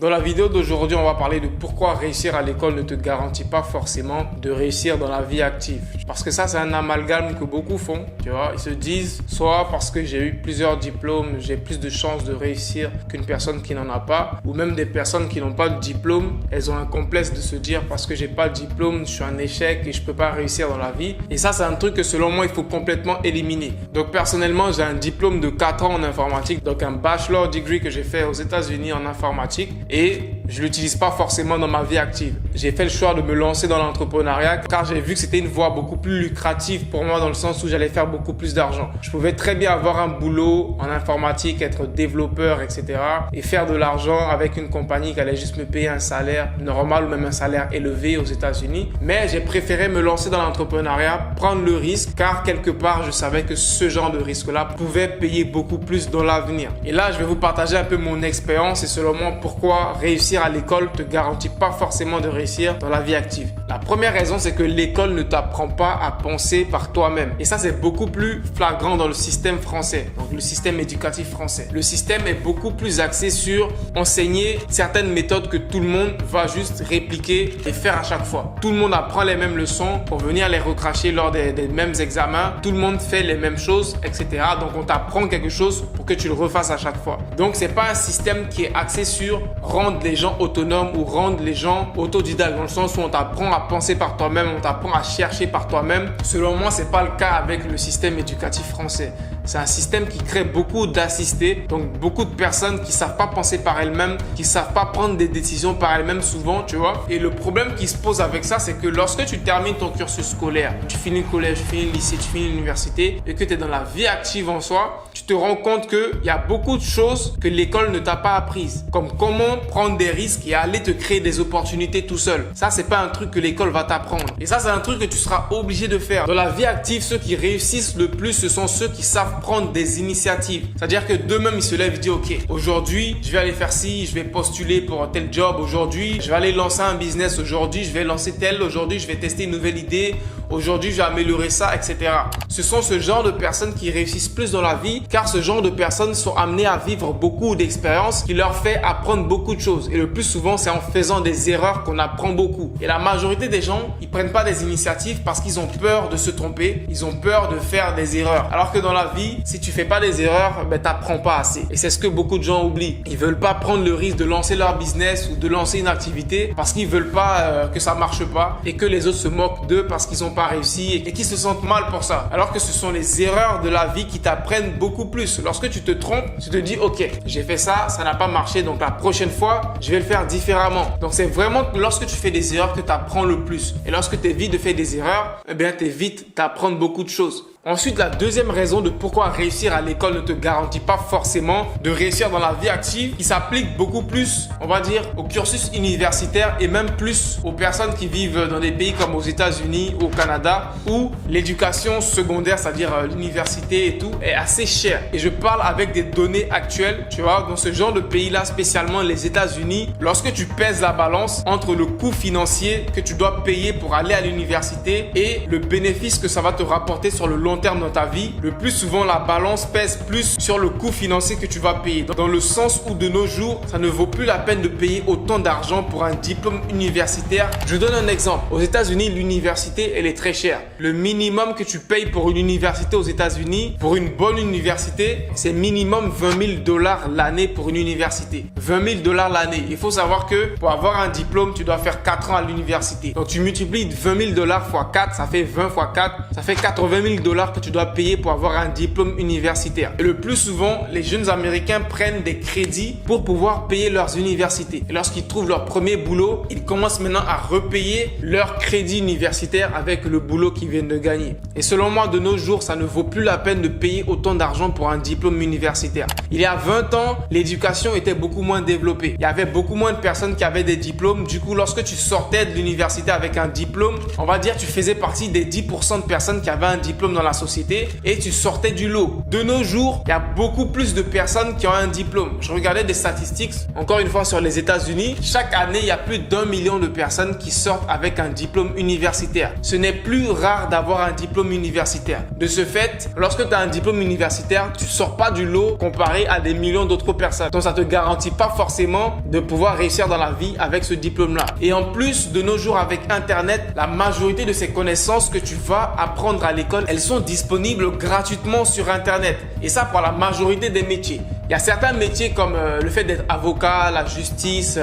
Dans la vidéo d'aujourd'hui, on va parler de pourquoi réussir à l'école ne te garantit pas forcément de réussir dans la vie active. Parce que ça, c'est un amalgame que beaucoup font, tu vois. Ils se disent, soit parce que j'ai eu plusieurs diplômes, j'ai plus de chances de réussir qu'une personne qui n'en a pas, ou même des personnes qui n'ont pas de diplôme, elles ont un complexe de se dire parce que j'ai pas de diplôme, je suis un échec et je peux pas réussir dans la vie. Et ça, c'est un truc que selon moi, il faut complètement éliminer. Donc personnellement, j'ai un diplôme de 4 ans en informatique, donc un bachelor degree que j'ai fait aux États-Unis en informatique. Et je l'utilise pas forcément dans ma vie active. J'ai fait le choix de me lancer dans l'entrepreneuriat car j'ai vu que c'était une voie beaucoup plus lucrative pour moi dans le sens où j'allais faire beaucoup plus d'argent. Je pouvais très bien avoir un boulot en informatique, être développeur, etc. et faire de l'argent avec une compagnie qui allait juste me payer un salaire normal ou même un salaire élevé aux États-Unis. Mais j'ai préféré me lancer dans l'entrepreneuriat, prendre le risque car quelque part je savais que ce genre de risque-là pouvait payer beaucoup plus dans l'avenir. Et là, je vais vous partager un peu mon expérience et selon moi pourquoi réussir à l'école te garantit pas forcément de réussir dans la vie active. La première raison, c'est que l'école ne t'apprend pas à penser par toi-même. Et ça, c'est beaucoup plus flagrant dans le système français, donc le système éducatif français. Le système est beaucoup plus axé sur enseigner certaines méthodes que tout le monde va juste répliquer et faire à chaque fois. Tout le monde apprend les mêmes leçons pour venir les recracher lors des mêmes examens. Tout le monde fait les mêmes choses, etc. Donc, on t'apprend quelque chose pour que tu le refasses à chaque fois. Donc, c'est pas un système qui est axé sur rendre les gens autonomes ou rendre les gens autodidactes dans le sens où on t'apprend à penser par toi-même, on t'apprend à chercher par toi-même. Selon moi, c'est pas le cas avec le système éducatif français. C'est un système qui crée beaucoup d'assistés, donc beaucoup de personnes qui savent pas penser par elles-mêmes, qui savent pas prendre des décisions par elles-mêmes souvent, tu vois. Et le problème qui se pose avec ça, c'est que lorsque tu termines ton cursus scolaire, tu finis le collège, tu finis le lycée, tu finis l'université et que tu es dans la vie active en soi, tu te rends compte qu'il y a beaucoup de choses que l'école ne t'a pas apprises, comme comment prendre des risques et aller te créer des opportunités tout seul. Ça, c'est pas un truc que l'école va t'apprendre. Et ça, c'est un truc que tu seras obligé de faire. Dans la vie active, ceux qui réussissent le plus, ce sont ceux qui savent prendre des initiatives. C'est-à-dire que d'eux-mêmes, ils se lèvent et disent, OK, aujourd'hui, je vais aller faire ci, je vais postuler pour tel job. Aujourd'hui, je vais aller lancer un business. Aujourd'hui, je vais lancer tel. Aujourd'hui, je vais tester une nouvelle idée. Aujourd'hui, je vais améliorer ça, etc. Ce sont ce genre de personnes qui réussissent plus dans la vie car ce genre de personnes sont amenées à vivre beaucoup d'expériences qui leur fait apprendre beaucoup de choses. Et le plus souvent, c'est en faisant des erreurs qu'on apprend beaucoup. Et la majorité des gens, ils prennent pas des initiatives parce qu'ils ont peur de se tromper. Ils ont peur de faire des erreurs. Alors que dans la vie, si tu fais pas des erreurs, t'apprends pas assez. Et c'est ce que beaucoup de gens oublient. Ils veulent pas prendre le risque de lancer leur business ou de lancer une activité parce qu'ils veulent pas que ça marche pas et que les autres se moquent d'eux parce qu'ils ont pas réussi et qu'ils se sentent mal pour ça. Alors que ce sont les erreurs de la vie qui t'apprennent beaucoup plus. Lorsque tu te trompes, tu te dis, OK, j'ai fait ça, ça n'a pas marché, donc la prochaine fois, je vais le faire différemment. Donc c'est vraiment lorsque tu fais des erreurs que tu apprends le plus. Et lorsque tu évites de faire des erreurs, tu évites d'apprendre beaucoup de choses. Ensuite, la deuxième raison de pourquoi réussir à l'école ne te garantit pas forcément de réussir dans la vie active, qui s'applique beaucoup plus, on va dire, au cursus universitaire et même plus aux personnes qui vivent dans des pays comme aux États-Unis, au Canada, où l'éducation secondaire, c'est-à-dire l'université et tout, est assez chère. Et je parle avec des données actuelles, tu vois, dans ce genre de pays-là, spécialement les États-Unis, lorsque tu pèses la balance entre le coût financier que tu dois payer pour aller à l'université et le bénéfice que ça va te rapporter sur le long terme dans ta vie, le plus souvent la balance pèse plus sur le coût financier que tu vas payer. Dans le sens où de nos jours, ça ne vaut plus la peine de payer autant d'argent pour un diplôme universitaire. Je donne un exemple. Aux États-Unis, l'université, elle est très chère. Le minimum que tu payes pour une université aux États-Unis, pour une bonne université, c'est minimum $20,000 l'année pour une université. $20,000 l'année. Il faut savoir que pour avoir un diplôme, tu dois faire 4 ans à l'université. Donc tu multiplies $20,000 x 4, ça fait 20 x 4, ça fait $80,000 que tu dois payer pour avoir un diplôme universitaire. Et le plus souvent, les jeunes Américains prennent des crédits pour pouvoir payer leurs universités. Et lorsqu'ils trouvent leur premier boulot, ils commencent maintenant à repayer leur crédit universitaire avec le boulot qu'ils viennent de gagner. Et selon moi, de nos jours, ça ne vaut plus la peine de payer autant d'argent pour un diplôme universitaire. Il y a 20 ans, l'éducation était beaucoup moins développée. Il y avait beaucoup moins de personnes qui avaient des diplômes. Du coup, lorsque tu sortais de l'université avec un diplôme, on va dire tu faisais partie des 10% de personnes qui avaient un diplôme dans la la société et tu sortais du lot. De nos jours, il y a beaucoup plus de personnes qui ont un diplôme. Je regardais des statistiques, encore une fois sur les États-Unis. Chaque année, il y a plus d'1 million de personnes qui sortent avec un diplôme universitaire. Ce n'est plus rare d'avoir un diplôme universitaire. De ce fait, lorsque tu as un diplôme universitaire, tu sors pas du lot comparé à des millions d'autres personnes. Donc ça te garantit pas forcément de pouvoir réussir dans la vie avec ce diplôme-là. Et en plus, de nos jours avec Internet, la majorité de ces connaissances que tu vas apprendre à l'école, elles sont disponibles gratuitement sur Internet. Et ça pour la majorité des métiers. Il y a certains métiers comme le fait d'être avocat, la justice,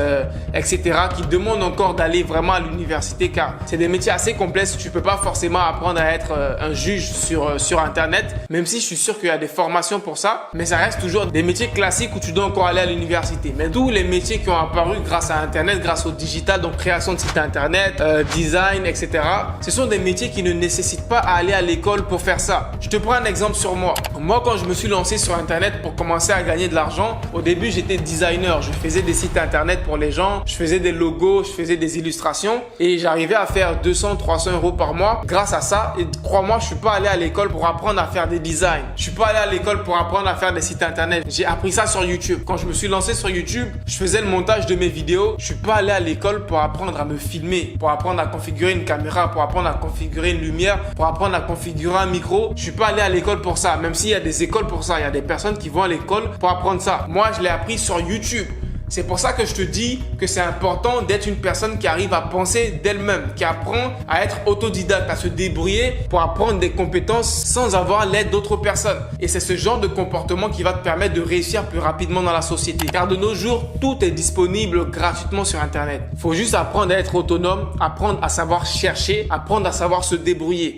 etc. qui demandent encore d'aller vraiment à l'université car c'est des métiers assez complexes. Tu peux pas forcément apprendre à être un juge sur Internet, même si je suis sûr qu'il y a des formations pour ça. Mais ça reste toujours des métiers classiques où tu dois encore aller à l'université. Mais tous les métiers qui ont apparu grâce à Internet, grâce au digital, donc création de sites Internet, design, etc. Ce sont des métiers qui ne nécessitent pas à aller à l'école pour faire ça. Je te prends un exemple sur moi. Moi, quand je me suis lancé sur Internet pour commencer à gagner de l'argent, au début, j'étais designer. Je faisais des sites Internet pour les gens. Je faisais des logos, je faisais des illustrations et j'arrivais à faire 200, 300 euros par mois grâce à ça. Et crois-moi, je suis pas allé à l'école pour apprendre à faire des designs. Je suis pas allé à l'école pour apprendre à faire des sites Internet. J'ai appris ça sur YouTube. Quand je me suis lancé sur YouTube, je faisais le montage de mes vidéos. Je suis pas allé à l'école pour apprendre à me filmer, pour apprendre à configurer une caméra, pour apprendre à configurer une lumière, pour apprendre à configurer un micro. Je suis pas allé à l'école pour ça, même s'il y a des écoles pour ça. Il y a des personnes qui vont à l'école pour apprendre ça. Moi, je l'ai appris sur YouTube. C'est pour ça que je te dis que c'est important d'être une personne qui arrive à penser d'elle-même, qui apprend à être autodidacte, à se débrouiller pour apprendre des compétences sans avoir l'aide d'autres personnes. Et c'est ce genre de comportement qui va te permettre de réussir plus rapidement dans la société. Car de nos jours, tout est disponible gratuitement sur Internet. Il faut juste apprendre à être autonome, apprendre à savoir chercher, apprendre à savoir se débrouiller.